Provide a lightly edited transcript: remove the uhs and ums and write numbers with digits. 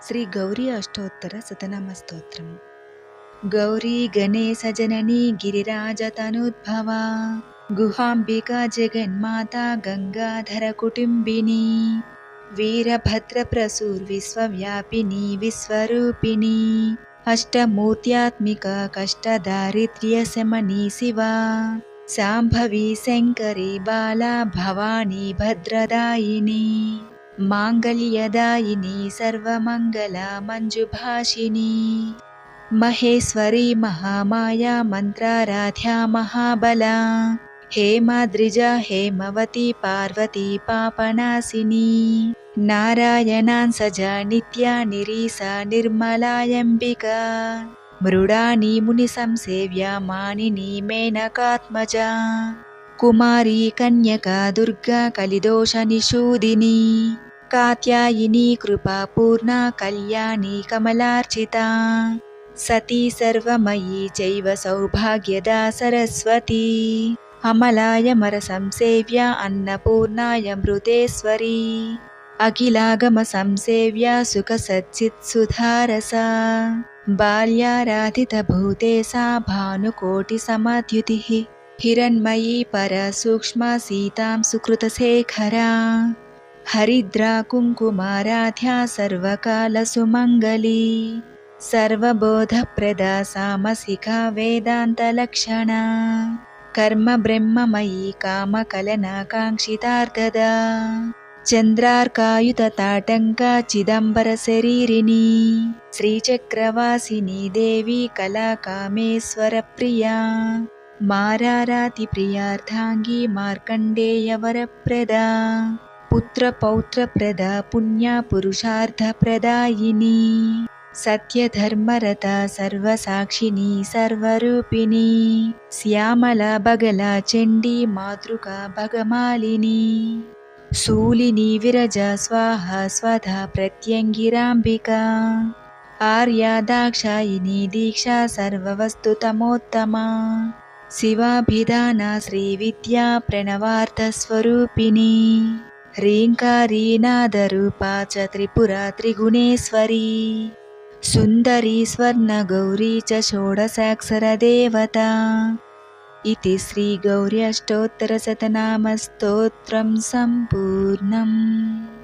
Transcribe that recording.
శ్రీ గౌరీ అష్టోత్తర శతనామ స్తోత్రం. గౌరీ గణేశ జననీ గిరిరాజతనుద్భవ గుహాంబికా జగన్మాత గంగాధర కుటుంబిని వీరభద్ర ప్రసూర్ విశ్వవ్యాపిని విశ్వరూపిణి అష్టమూర్త్యాత్మిక కష్టదారిద్ర్య శమని శివ శాంభవి శంకరి బాలా భవానీ భద్రదాయిని మాంగళ్యదాయిని సర్వమంగళ మంజుభాషిని మహేశ్వరి మహామాయా మంత్రారాధ్యా మహాబలా హేమాద్రిజ హేమవతి పార్వతీ పాపనాశిని నారాయణాన్సజ నిత్యా నిరీసా నిర్మలాయంబికా మృడాని ముని సంసేవ్య మానిని మేనకాత్మజా కుమారీ కన్యకా దుర్గా కలిదోష నిషూదిని కాత్యాయిని కృపాపూర్ణ కళ్యాణి కమలార్చిత సతీ సర్వమయీ చైవ సౌభాగ్యదా సరస్వతి అమలాయమర సంసేవ్య అన్నపూర్ణాయమృతేశ్వరి అఖిలాగమ సంసేవ్య సుఖ సచ్చిత్ సుధారస బాల్యారాధిత భూతేసా భానుకోటి సమద్యుతి హిరణ్మయీ పర సూక్ష్మ సీతాం సుకృతశేఖరా హరిద్రా కుంకుమారాధ్యా సర్వకాల సుమంగళీ సర్వబోధప్రదా సామసికా వేదాంతలక్షణ కర్మ బ్రహ్మమయీ కామకలనాకాంక్షితార్థదా చంద్రార్కాయుత తాటంక చిదంబర శరీరిణి శ్రీచక్రవాసిని దేవి కళాకామేశ్వర ప్రియా మారారాతి ప్రియార్థాంగి మార్కండేయ వరప్రదా పుత్ర పౌత్ర ప్రదా పుణ్య పురుషార్థ ప్రదాయిని సత్యధర్మరత సర్వసాక్షిని సర్వరూపిణి శ్యామల బగల చండీ మాతృక భగమాలిని శూలిని విరజ స్వాహ స్వధా ప్రత్యంగిరాంబికా ఆర్యా దాక్షాయిని దీక్షా సర్వవస్తుతమోత్తమా శివాభిధాన శ్రీ విద్యా ప్రణవార్థ స్వరూపిణి హ్రీంకారీ నాదరూపా చ త్రిపుర త్రిగుణేశ్వరీ సుందరీ స్వర్ణ గౌరీ చ షోడశాక్షర దేవతా ఇతి శ్రీ గౌరీ అష్టోత్తర శతనామ స్తోత్రం సంపూర్ణం.